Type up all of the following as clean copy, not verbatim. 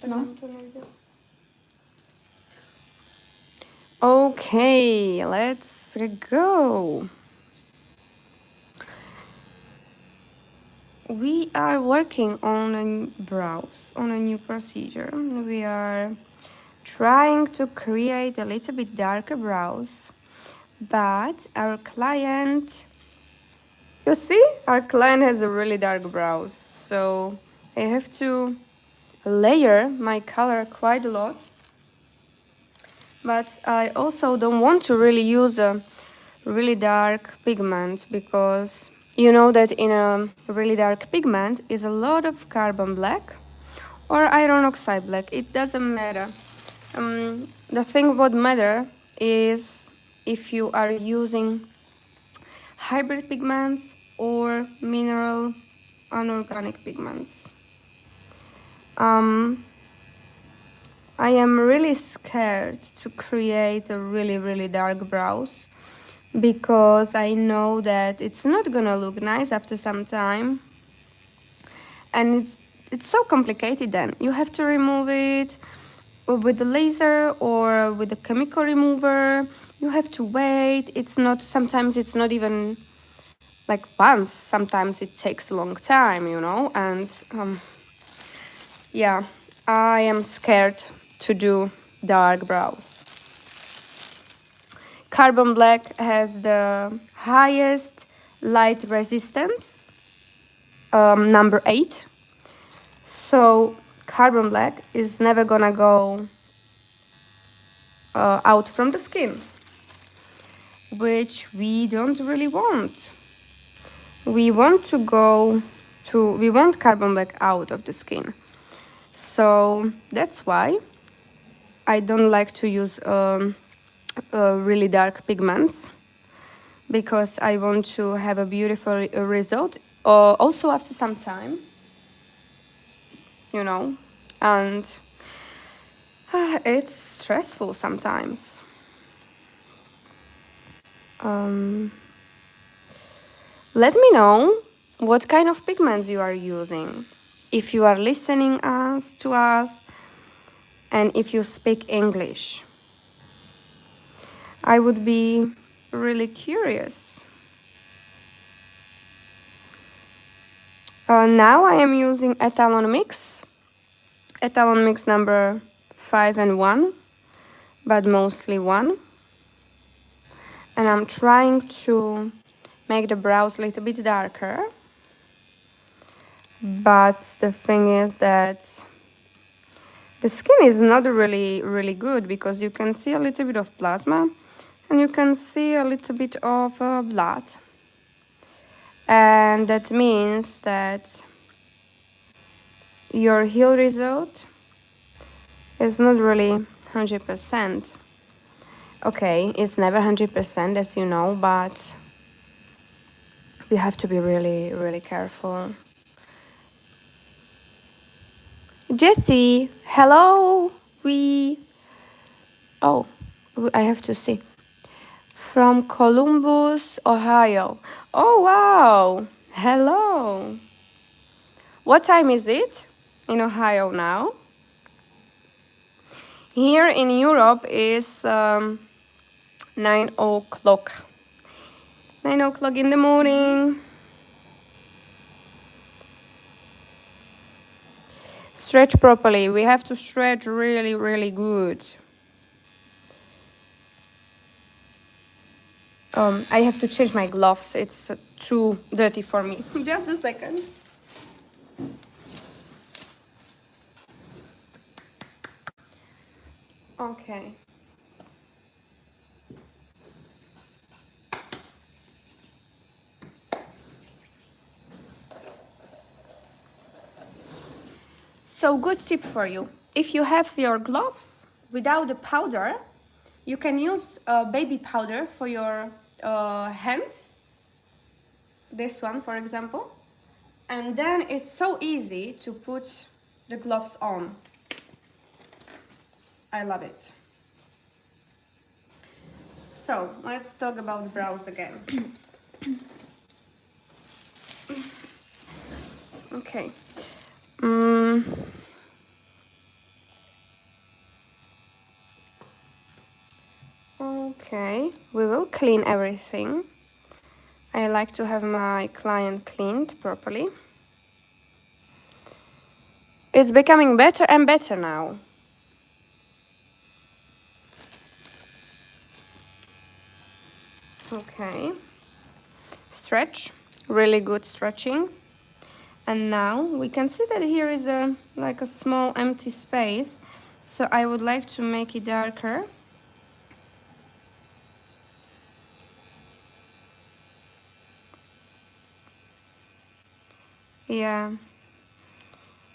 No? Okay, let's go. We are working on a brows, on a new procedure. We are trying to create a little bit darker brows, but our client, you see, our client has a really dark brows, so I have to layer my color quite a lot. But I also don't want to really use a really dark pigment because you know that in a really dark pigment is a lot of carbon black or iron oxide black. It doesn't matter. The thing what matter is if you are using hybrid pigments or mineral unorganic pigments. I am really scared to create a really dark brows because I know that it's not gonna look nice after some time, and it's so complicated. Then you have to remove it with the laser or with the chemical remover. You have to wait. It's not, sometimes it's not even like once, sometimes it takes a long time, you know. And yeah, I am scared to do dark brows. Carbon black has the highest light resistance, number 8. So carbon black is never gonna go out from the skin, which we don't really want. We want we want carbon black out of the skin. So that's why I don't like to use really dark pigments, because I want to have a beautiful result also after some time, you know, and it's stressful sometimes. Let me know what kind of pigments you are using, if you are listening to us, and if you speak English. I would be really curious. Now I am using etalon mix number 5 and 1, but mostly 1. And I'm trying to make the brows a little bit darker. But the thing is that the skin is not really good, because you can see a little bit of plasma and you can see a little bit of blood. And that means that your heel result is not really 100%. Okay, it's never 100%, as you know, but you have to be really careful. Jessie, hello. Oh, I have to see. From Columbus, Ohio. Oh, wow. Hello. What time is it in Ohio now? Here in Europe is 9 o'clock. 9 o'clock in the morning. Stretch properly. We have to stretch really good. I have to change my gloves. It's too dirty for me. Just a second. Okay. So good tip for you. If you have your gloves without the powder, you can use baby powder for your hands. This one, for example. And then it's so easy to put the gloves on. I love it. So let's talk about the brows again. Okay. Okay, we will clean everything. I like to have my client cleaned properly. It's becoming better and better now. Okay. Stretch, really good stretching. And now we can see that here is a like a small empty space. So I would like to make it darker. Yeah.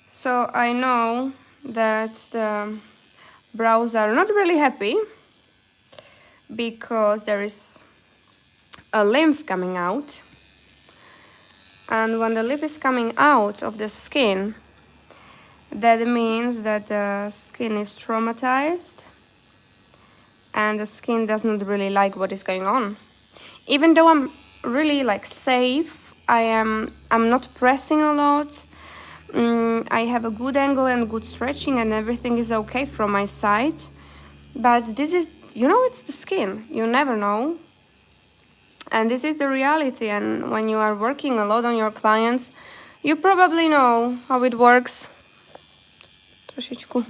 So I know that the brows are not really happy because there is a lymph coming out. And when the lymph is coming out of the skin, that means that the skin is traumatized and the skin does not really like what is going on. Even though I'm really like safe, I'm not pressing a lot. I have a good angle and good stretching and everything is okay from my side. But this is, it's the skin. You never know. And this is the reality. And when you are working a lot on your clients, you probably know how it works. Trošičku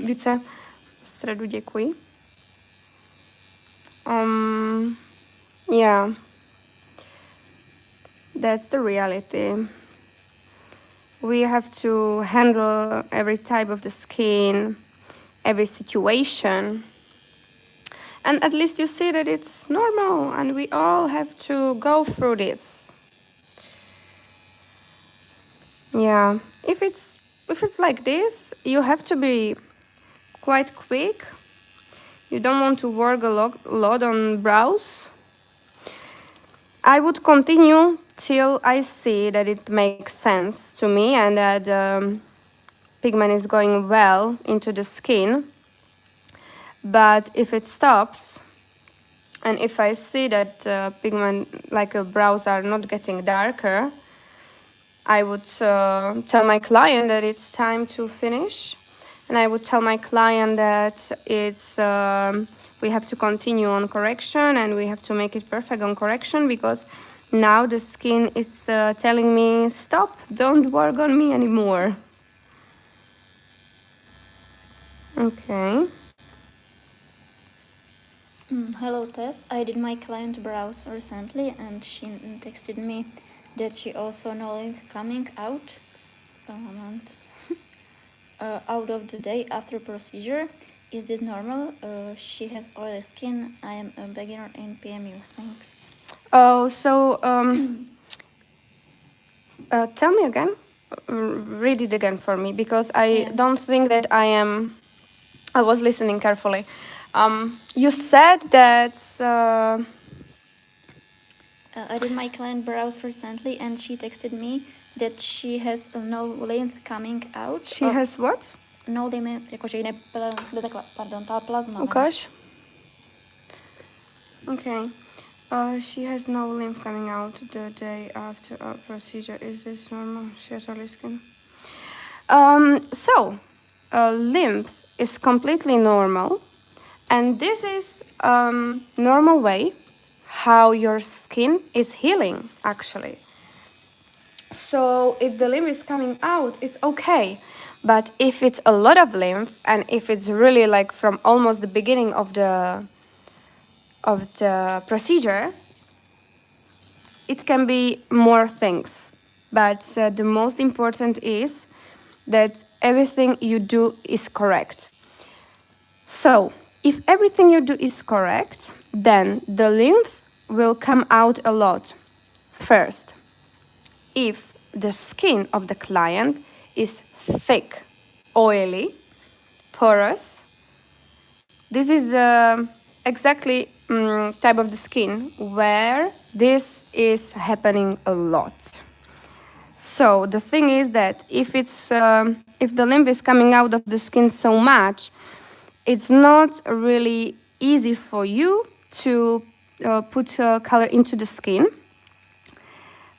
více středu, děkuji. Yeah. That's the reality. We have to handle every type of the skin, every situation. And at least you see that it's normal and we all have to go through this. Yeah, if it's like this, you have to be quite quick. You don't want to work a lot on brows. I would continue till I see that it makes sense to me and that pigment is going well into the skin. But if it stops, and if I see that pigment, like brows are not getting darker, I would tell my client that it's time to finish. And I would tell my client that it's we have to continue on correction and we have to make it perfect on correction because now the skin is telling me, stop, don't work on me anymore. Okay. Hello Tess, I did my client brows recently and she texted me that she also know coming out out of the day after procedure. Is this normal? She has oily skin. I am a beginner in PMU. Thanks. Oh, so tell me again. Read it again for me because I don't think that I was listening carefully. You said that I did my client brows recently and she texted me that she has no lymph coming out. She has what? No lymph, jakože jí jde takhle, pardon, ta plazma. Ukáž. Okay. She has no lymph coming out the day after our procedure. Is this normal? She has oily skin. Lymph is completely normal, and this is normal way how your skin is healing, actually. So if the lymph is coming out, it's okay. But if it's a lot of lymph, and if it's really like from almost the beginning of the procedure, it can be more things. But the most important is that everything you do is correct. So if everything you do is correct, then the lymph will come out a lot. First, if the skin of the client is thick, oily, porous, this is the exactly type of the skin where this is happening a lot. So the thing is that if the lymph is coming out of the skin so much, it's not really easy for you to put color into the skin.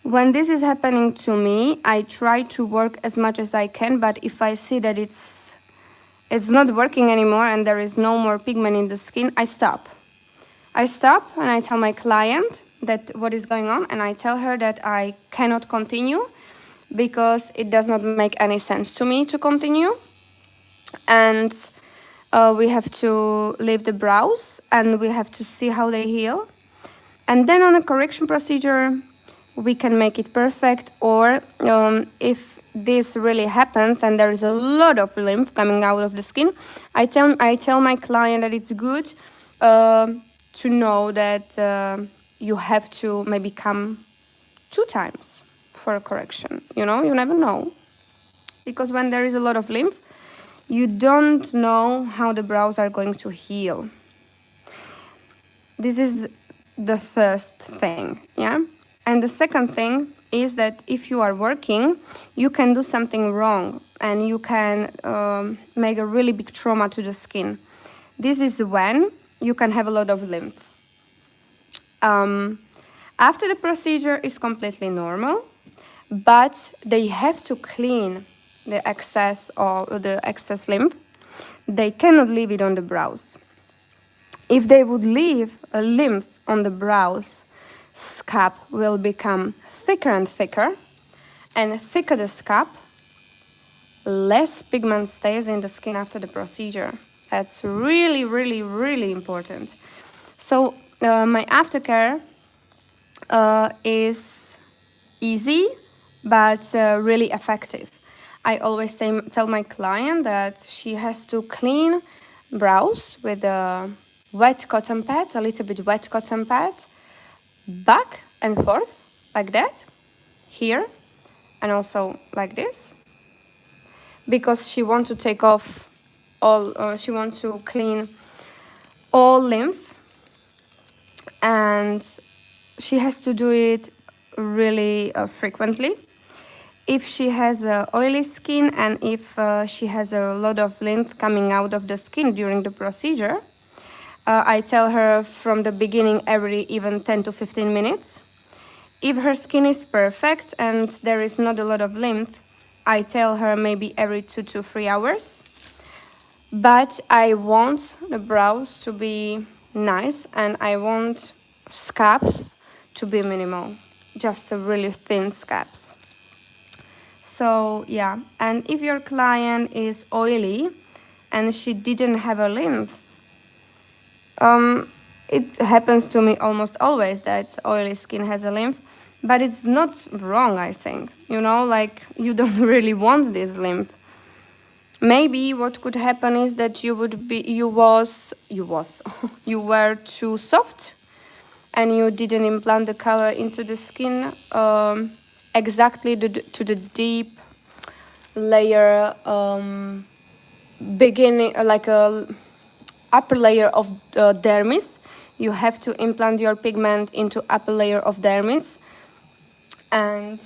When this is happening to me, I try to work as much as I can, but if I see that it's not working anymore and there is no more pigment in the skin, I stop. I stop and I tell my client that what is going on, and I tell her that I cannot continue because it does not make any sense to me to continue. And we have to leave the brows and we have to see how they heal. And then on a correction procedure, we can make it perfect. Or if this really happens and there is a lot of lymph coming out of the skin, I tell my client that it's good to know that you have to maybe come 2 times for a correction. You know, you never know. Because when there is a lot of lymph, you don't know how the brows are going to heal. This is the first thing, yeah? And the second thing is that if you are working, you can do something wrong and you can make a really big trauma to the skin. This is when you can have a lot of lymph. After the procedure is completely normal, but they have to clean the excess lymph. They cannot leave it on the brows. If they would leave a lymph on the brows, scalp will become thicker and thicker, and thicker the scalp, less pigment stays in the skin after the procedure. That's really, really, really important. So my aftercare is easy, but really effective. I always tell my client that she has to clean brows with a wet cotton pad, a little bit wet cotton pad, back and forth, like that, here, and also like this, because she wants to take off she wants to clean all lymph, and she has to do it really frequently. If she has oily skin and if she has a lot of lymph coming out of the skin during the procedure, I tell her from the beginning every even 10 to 15 minutes. If her skin is perfect and there is not a lot of lymph, I tell her maybe every 2 to 3 hours. But I want the brows to be nice and I want scalps to be minimal, just a really thin scalps. So yeah, and if your client is oily and she didn't have a lymph, it happens to me almost always that oily skin has a lymph, but it's not wrong, I think. You know, like you don't really want this lymph. Maybe what could happen is that you were too soft and you didn't implant the color into the skin exactly to the deep layer beginning like a upper layer of dermis. You have to implant your pigment into upper layer of dermis, and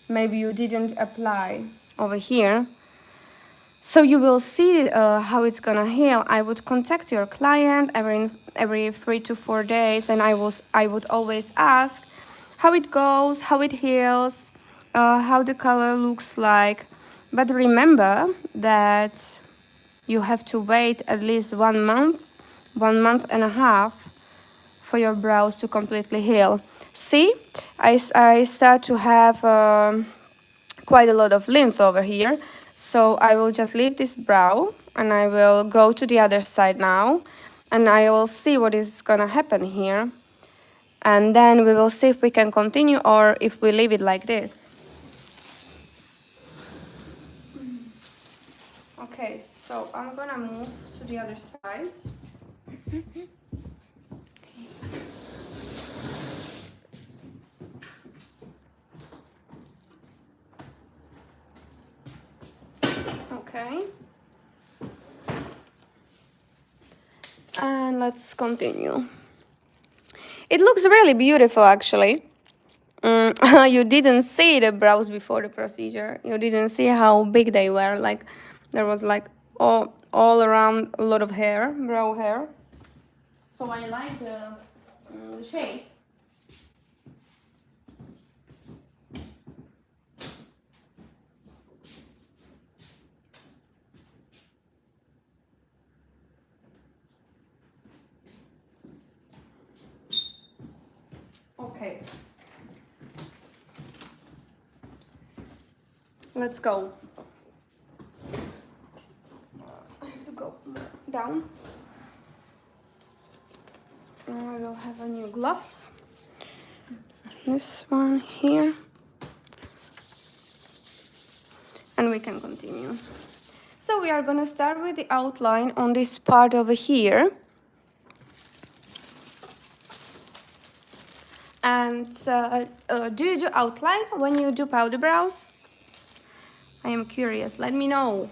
maybe you didn't apply over here. So you will see how it's gonna heal. I would contact your client every 3 to 4 days, and I would always ask how it goes, how it heals, how the color looks like. But remember that you have to wait at least 1 month and a half for your brows to completely heal. See, I start to have quite a lot of lymph over here. So I will just leave this brow and I will go to the other side now and I will see what is gonna happen here. And then we will see if we can continue or if we leave it like this. Okay, so I'm gonna move to the other side. Okay. And let's continue. It looks really beautiful actually. You didn't see the brows before the procedure. You didn't see how big they were. Like there was like all around a lot of hair, brow hair. So I like the shape. Okay. Let's go. I have to go down. Now I will have a new gloves. This one here. And we can continue. So we are gonna start with the outline on this part over here. And do you do outline when you do powder brows? I am curious, let me know.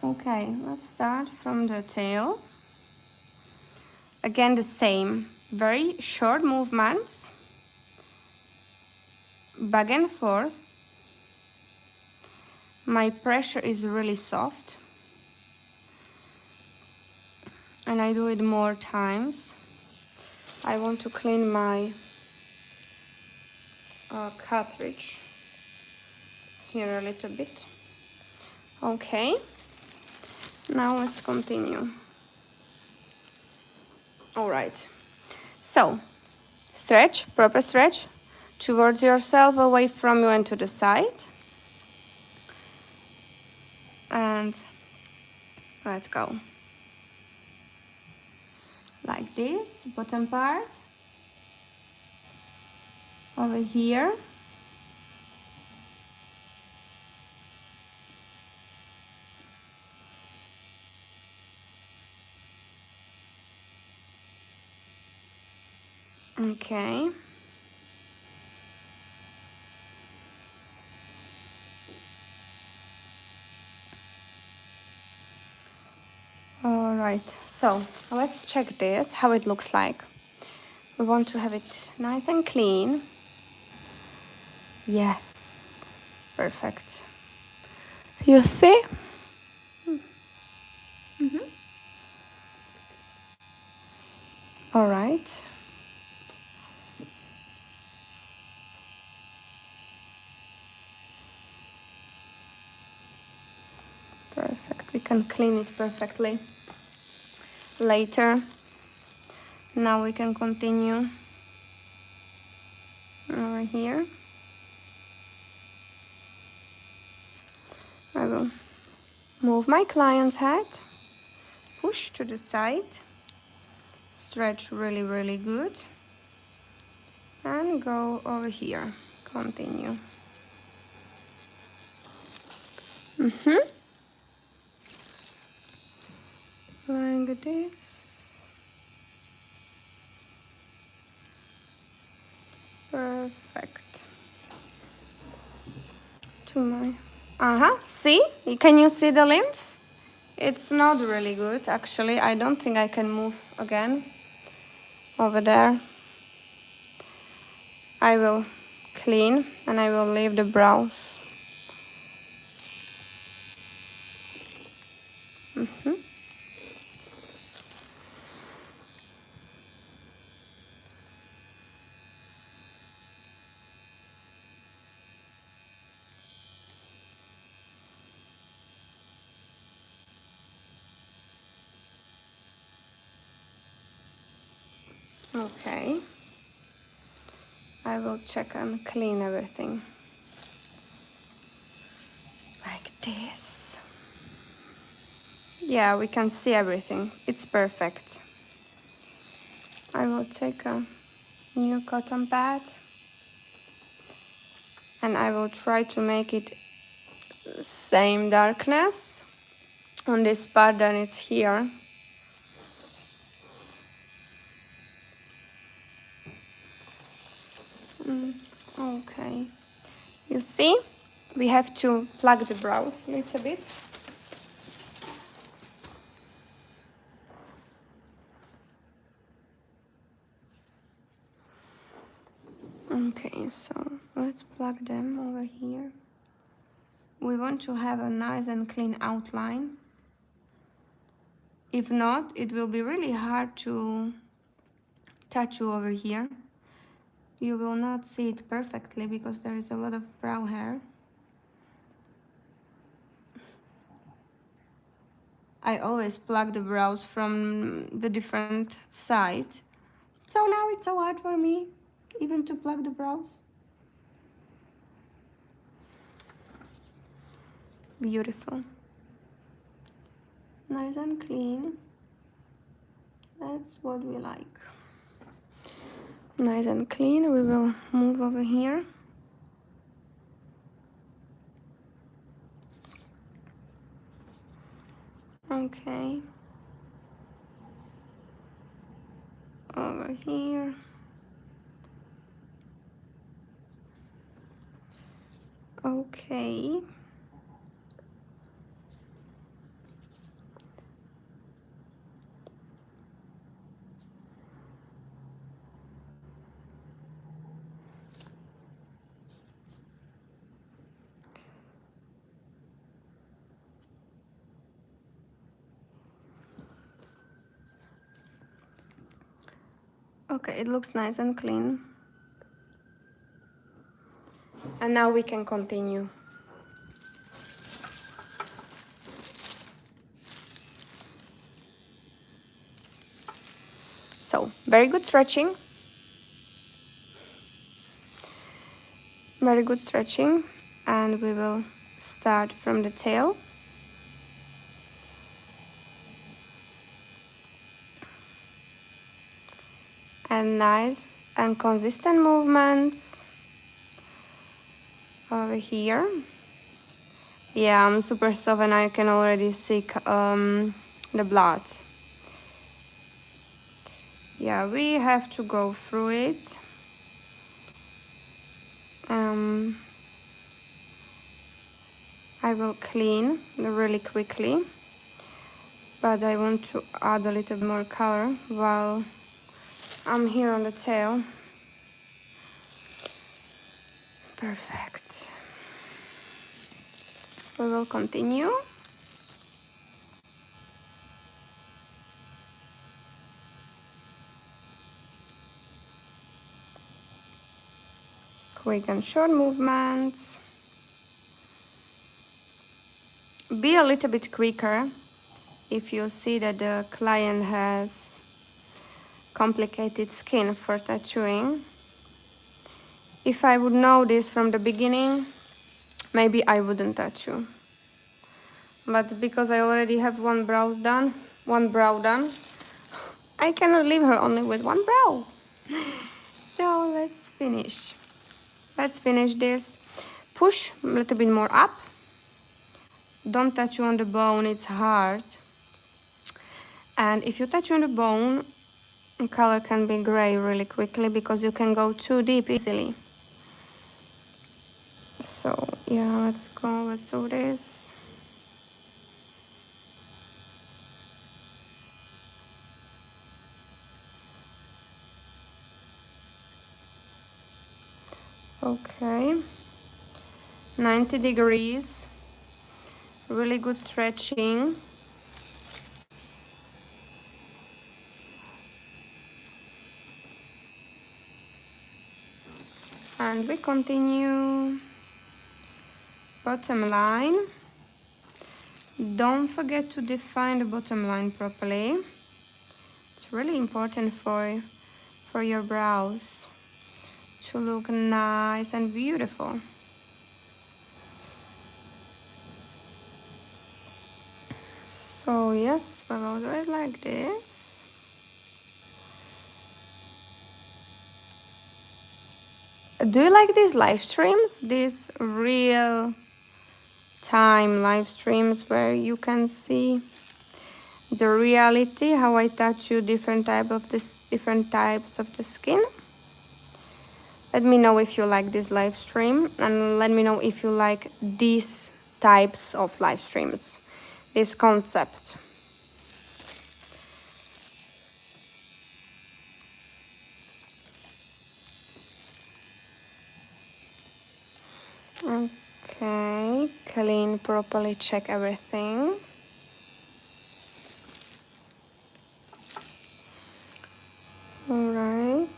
Okay, let's start from the tail. Again, the same, very short movements, back and forth. My pressure is really soft, and I do it more times. I want to clean my cartridge here a little bit. Okay, now let's continue. All right, so stretch, proper stretch towards yourself, away from you and to the side. And let's go. Like this, bottom part. Over here. Okay. All right, so let's check this, how it looks like. We want to have it nice and clean. Yes, perfect. You see? Mm-hmm. All right. Perfect, we can clean it perfectly later. Now we can continue over here. I will move my client's head, push to the side, stretch really, really good, and go over here. Continue. Like this. Perfect. To my... see? Can you see the lymph? It's not really good, actually. I don't think I can move again. Over there. I will clean and I will leave the brows. Okay. I will check and clean everything. Like this. Yeah, we can see everything. It's perfect. I will take a new cotton pad and I will try to make it same darkness on this part than it's here. Okay, you see, we have to plug the brows a little bit. Okay, so let's plug them over here. We want to have a nice and clean outline. If not, it will be really hard to tattoo over here. You will not see it perfectly because there is a lot of brow hair. I always plug the brows from the different side. So now it's so hard for me even to pluck the brows. Beautiful. Nice and clean. That's what we like. Nice and clean. We will move over here. Okay. Over here. Okay. Okay, it looks nice and clean. And now we can continue. So, very good stretching. Very good stretching. And we will start from the tail. And nice and consistent movements over here. Yeah, I'm super soft and I can already see the blood. Yeah, we have to go through it. I will clean really quickly, but I want to add a little more color while I'm here on the tail. Perfect. We will continue. Quick and short movements. Be a little bit quicker if you see that the client has complicated skin for tattooing. If I would know this from the beginning, maybe I wouldn't tattoo. But because I already have one brow done, I cannot leave her only with one brow. So let's finish. Let's finish this. Push a little bit more up. Don't tattoo on the bone, it's hard. And if you tattoo on the bone, the color can be gray really quickly because you can go too deep easily. So yeah, let's go, let's do this. Okay, 90 degrees, really good stretching. And we continue. Bottom line. Don't forget to define the bottom line properly. It's really important for your brows to look nice and beautiful. So yes, we will do it like this. Do you like these live streams? These real time live streams where you can see the reality, how I touch you different types of the skin? Let me know if you like this live stream, and let me know if you like these types of live streams, this concept. Okay, clean properly, check everything. All right.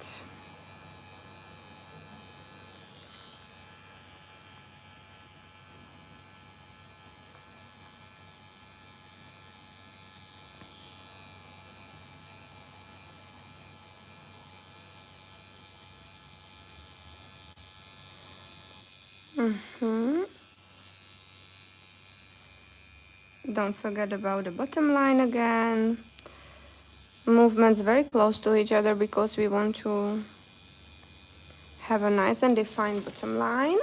Don't forget about the bottom line again. Movements very close to each other because we want to have a nice and defined bottom line.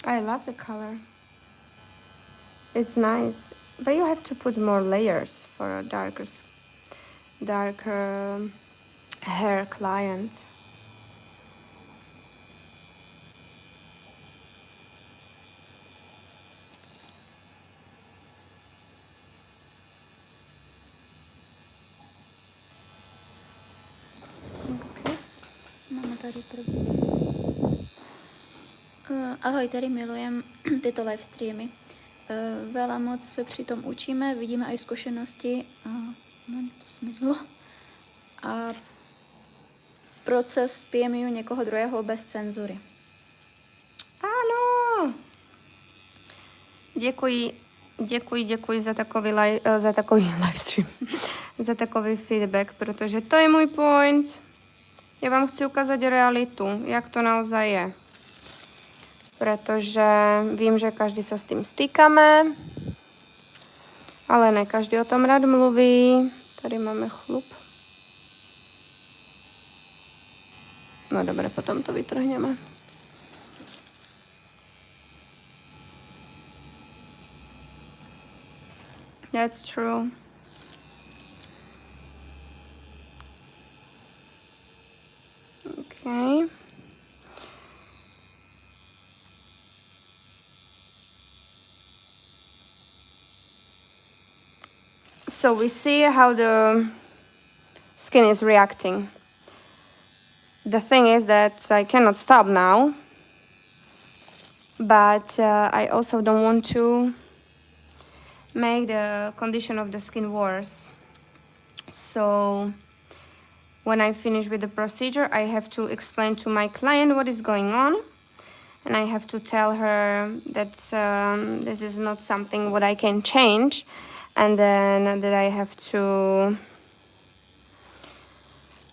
I love the color. It's nice, but you have to put more layers for a darker hair client. Okay. Máme tady první. Ahoj, tady milujem tyto live streamy. Veľa moc se při tom učíme, vidíme aj zkušenosti. No, to smizlo. A proces PMU někoho druhého bez cenzury. Ano. Děkuji za takový livestream, za takový feedback, protože to je můj point. Já vám chci ukázat realitu, jak to naozaj je. Protože vím, že každý se s tím stýkáme, ale ne každý o tom rád mluví. Tady máme chlup. No dobré, potom to vytrhneme. That's true. Okay. So we see how the skin is reacting. The thing is that I cannot stop now, but I also don't want to make the condition of the skin worse. So when I finish with the procedure, I have to explain to my client what is going on, and I have to tell her that this is not something what I can change, and then that I have to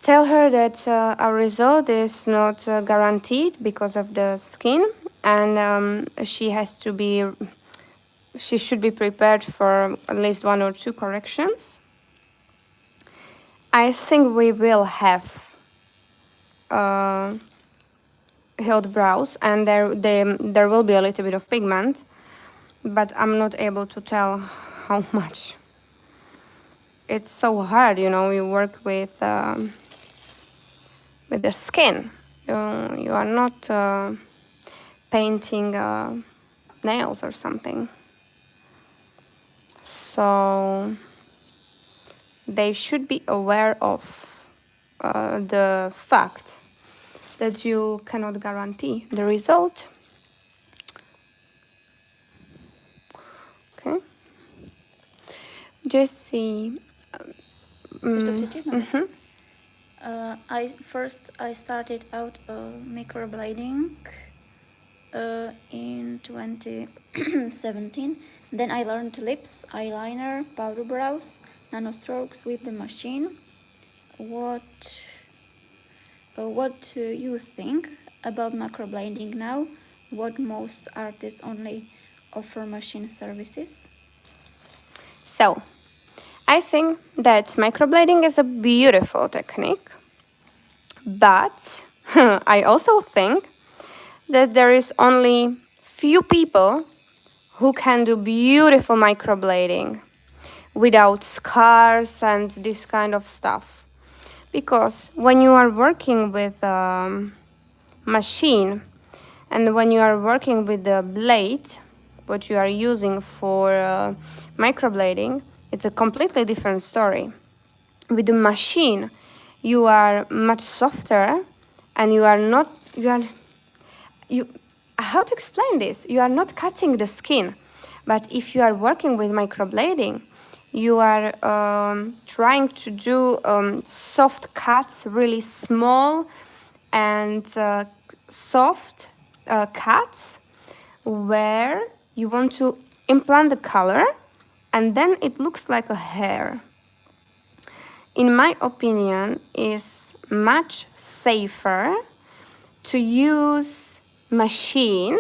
tell her that our result is not guaranteed because of the skin, and she should be prepared for at least 1 or 2 corrections. I think we will have healed brows, and there will be a little bit of pigment, but I'm not able to tell how much. It's so hard, you know. You work with the skin. You are not painting nails or something. So they should be aware of the fact that you cannot guarantee the result. Okay. Just see. I started out microblading in 2017. Then I learned lips, eyeliner, powder brows, nano strokes with the machine. What do you think about microblading now? What most artists only offer machine services? So, I think that microblading is a beautiful technique, but I also think that there is only few people who can do beautiful microblading without scars and this kind of stuff. Because when you are working with a machine and when you are working with the blade, what you are using for microblading, it's a completely different story. With the machine, you are much softer, and how to explain this? You are not cutting the skin, but if you are working with microblading, you are trying to do soft cuts, really small and soft cuts, where you want to implant the color, and then it looks like a hair. in my opinion, is much safer to use machine,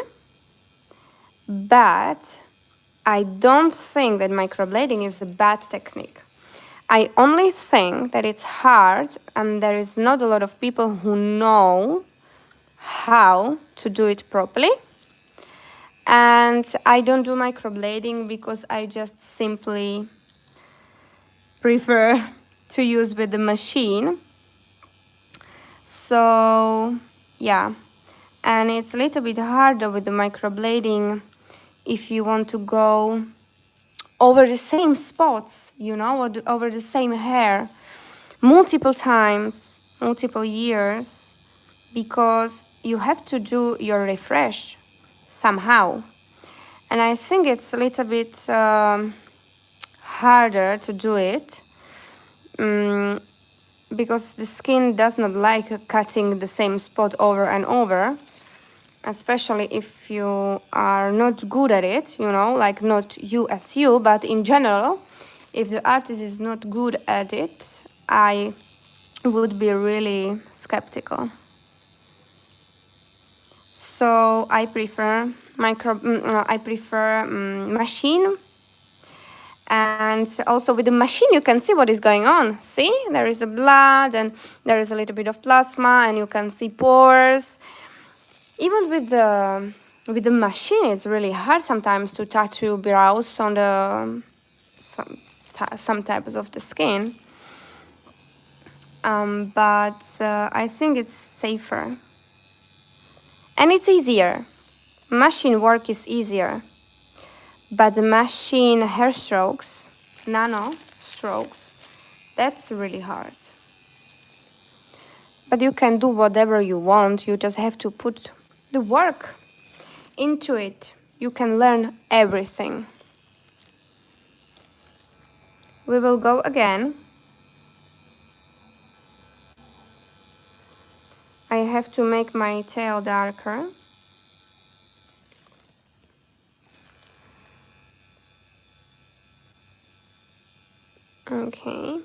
but I don't think that microblading is a bad technique. I only think that it's hard and there is not a lot of people who know how to do it properly. And I don't do microblading because I just simply prefer to use with the machine. So yeah, and it's a little bit harder with the microblading if you want to go over the same spots, you know, or over the same hair multiple times, multiple years, because you have to do your refresh somehow. And I think it's a little bit harder to do it because the skin does not like cutting the same spot over and over, especially if you are not good at it, you know, like not you as you, but in general, if the artist is not good at it, I would be really skeptical. So I prefer machine. And also with the machine you can see what is going on. See, there is a blood and there is a little bit of plasma and you can see pores. Even with the machine it's really hard sometimes to tattoo brows on the some types of the skin. But I think it's safer and it's easier. Machine work is easier, but the machine hair strokes, nano strokes, that's really hard. But you can do whatever you want, you just have to put the work into it. You can learn everything. We will go again. I have to make my tail darker. Okay.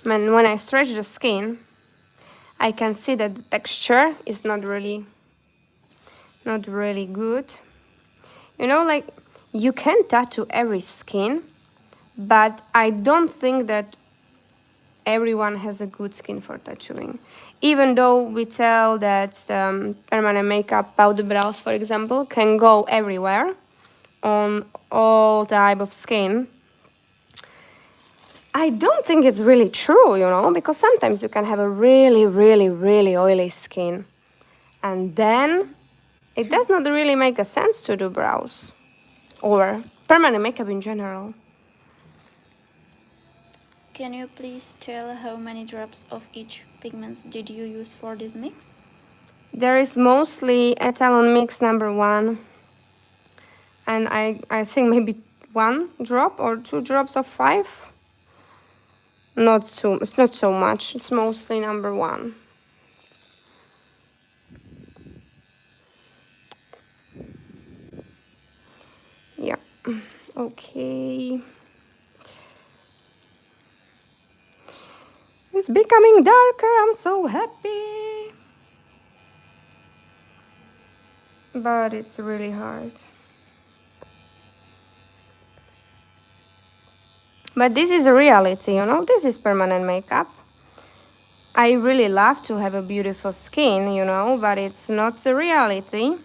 And when I stretch the skin, I can see that the texture is not really good. You know, like you can tattoo every skin, but I don't think that everyone has a good skin for tattooing. Even though we tell that permanent makeup, powder brows, for example, can go everywhere on all type of skin, I don't think it's really true, you know, because sometimes you can have a really, really, really oily skin, and then it does not really make a sense to do brows or permanent makeup in general. Can you please tell how many drops of each pigments did you use for this mix? There is mostly Etalon Mix #1, and I think maybe 1 drop or 2 drops of 5. It's not so much. It's mostly #1. Yeah. Okay. It's becoming darker. I'm so happy. But it's really hard. But this is a reality, you know, this is permanent makeup. I really love to have a beautiful skin, you know, but it's not a reality.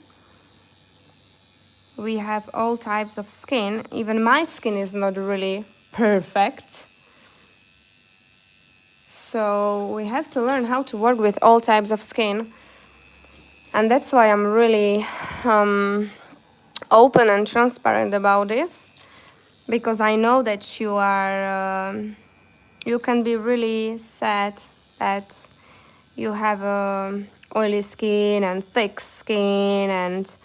We have all types of skin. Even my skin is not really perfect. So we have to learn how to work with all types of skin. And that's why I'm really open and transparent about this. Because I know that you can be really sad that you have oily skin and thick skin and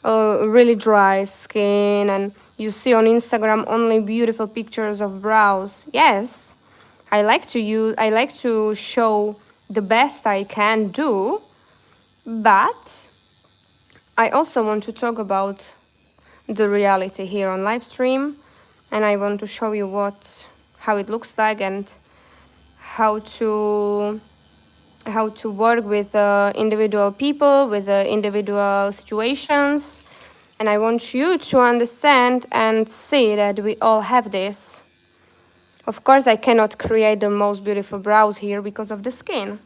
really dry skin, and you see on Instagram only beautiful pictures of brows. Yes, I like to show the best I can do, but I also want to talk about the reality here on live stream, and I want to show you how it looks like and how to work with individual people, with individual situations. And I want you to understand and see that we all have this. Of course, I cannot create the most beautiful brows here because of the skin.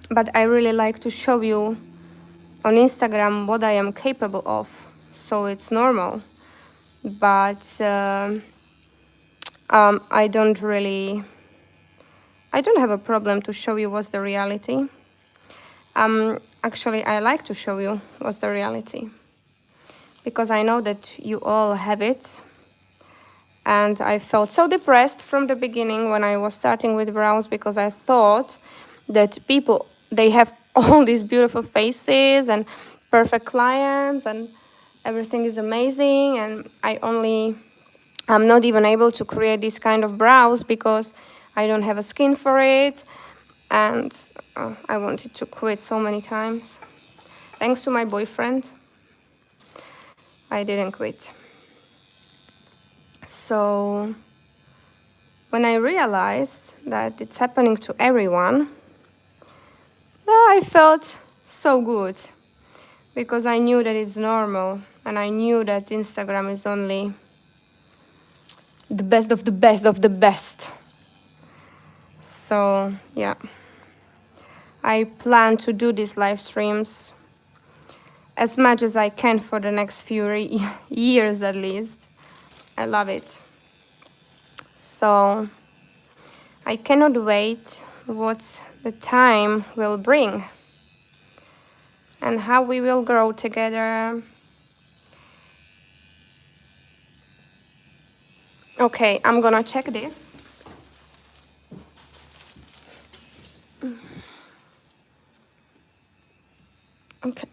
But I really like to show you on Instagram what I am capable of. So it's normal. But I don't have a problem to show you what's the reality. Actually, I like to show you what's the reality. Because I know that you all have it. And I felt so depressed from the beginning when I was starting with brows, because I thought that people, they have all these beautiful faces and perfect clients and everything is amazing, and I'm not even able to create this kind of brows because I don't have a skin for it. And I wanted to quit so many times. Thanks to my boyfriend, I didn't quit. So when I realized that it's happening to everyone, I felt so good, because I knew that it's normal, and I knew that Instagram is only the best of the best of the best. So yeah, I plan to do these live streams as much as I can for the next few years at least. I love it. So I cannot wait what the time will bring and how we will grow together. Okay, I'm gonna check this. Okay.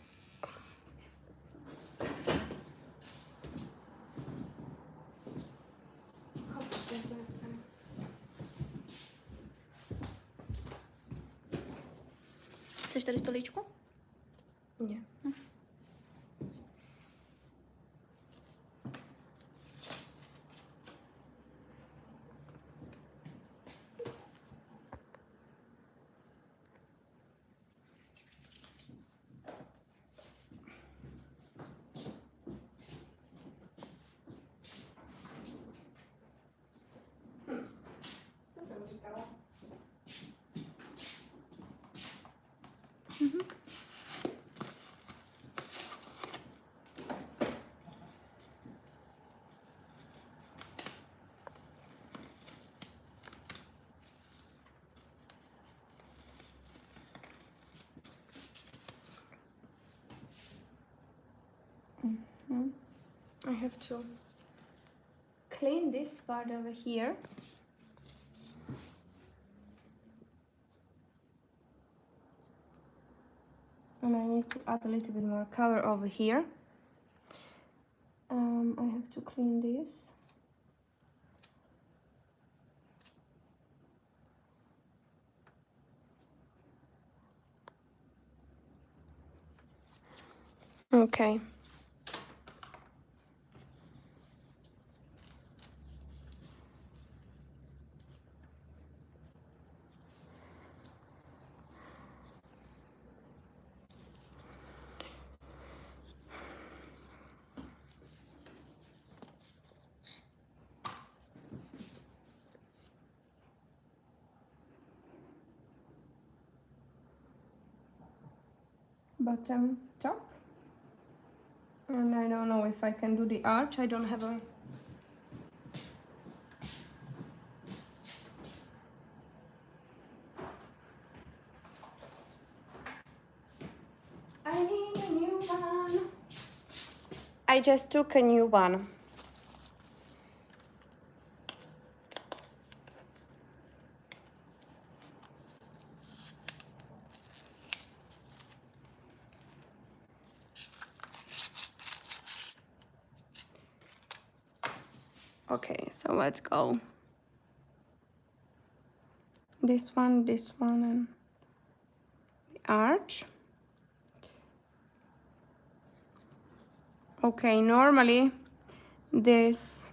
Chceš tady stolíčku? Yeah. I have to clean this part over here. And I need to add a little bit more color over here. I have to clean this. Okay. Bottom top. And I don't know if I can do the arch. I don't have a... I need a new one. I just took a new one. Okay, so let's go. This one, and the arch. Okay, normally this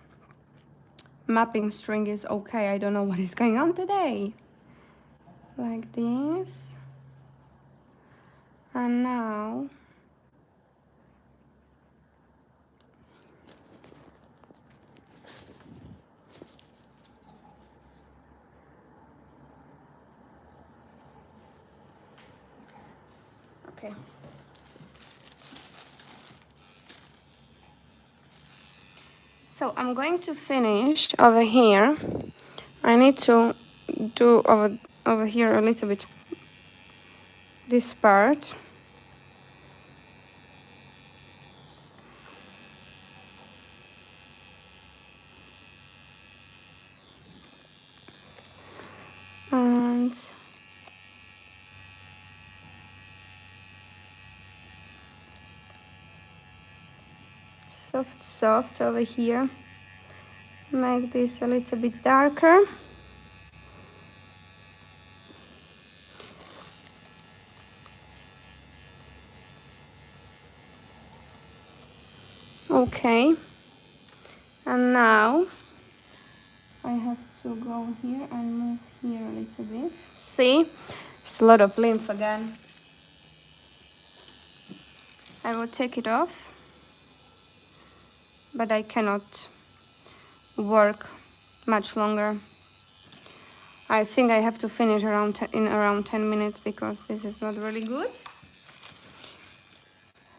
mapping string is okay. I don't know what is going on today. Like this. And now okay. So I'm going to finish over here. I need to do over here a little bit this part. And soft over here. Make this a little bit darker. Okay. And now I have to go here and move here a little bit. See? It's a lot of lymph again. I will take it off, but I cannot work much longer. I think I have to finish in around 10 minutes because this is not really good.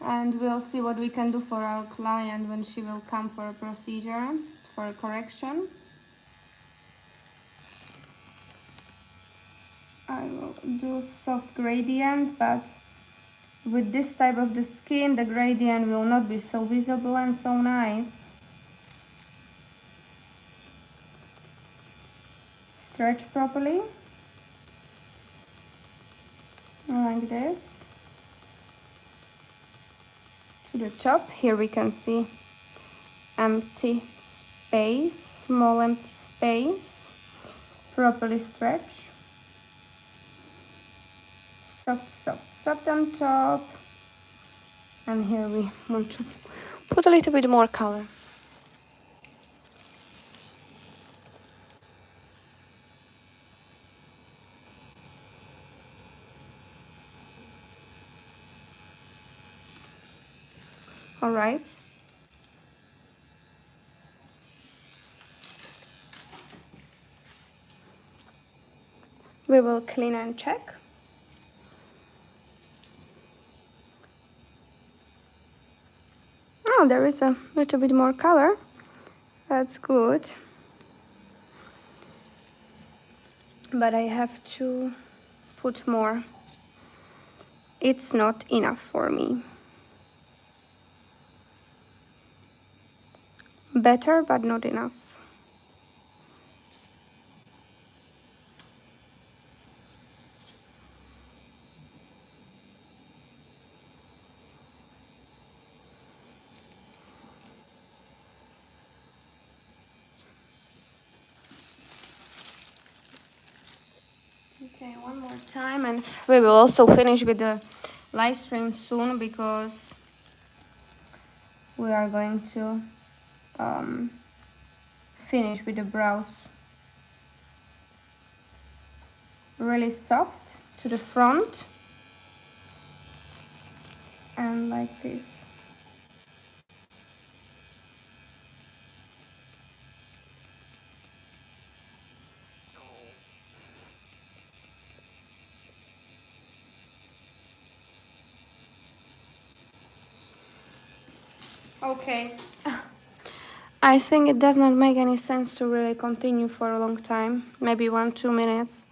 And we'll see what we can do for our client when she will come for a procedure, for a correction. I will do soft gradient, but with this type of the skin, the gradient will not be so visible and so nice. Stretch properly, like this. To the top, here we can see empty space, small empty space. Properly stretch. Soft on top. And here we want to put a little bit more color. All right. We will clean and check. Oh, there is a little bit more color. That's good. But I have to put more. It's not enough for me. Better, but not enough. Okay, one more time, and we will also finish with the live stream soon because we are going to finish with the brows. Really soft to the front and like this. Okay. I think it does not make any sense to really continue for a long time, maybe 1-2 minutes,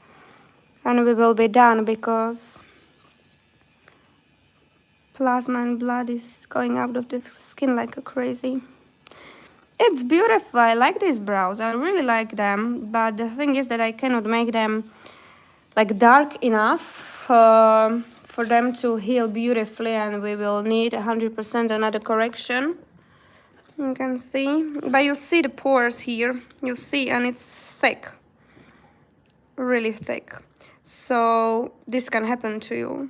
and we will be done because plasma and blood is going out of the skin like a crazy. It's beautiful. I like these brows. I really like them, but the thing is that I cannot make them like dark enough for them to heal beautifully, and we will need 100% another correction. You can see, but you see the pores here, you see, and it's thick, really thick. So this can happen to you.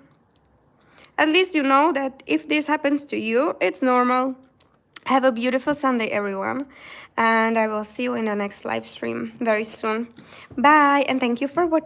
At least you know that if this happens to you, it's normal. Have a beautiful Sunday, everyone, and I will see you in the next live stream very soon. Bye, and thank you for watching.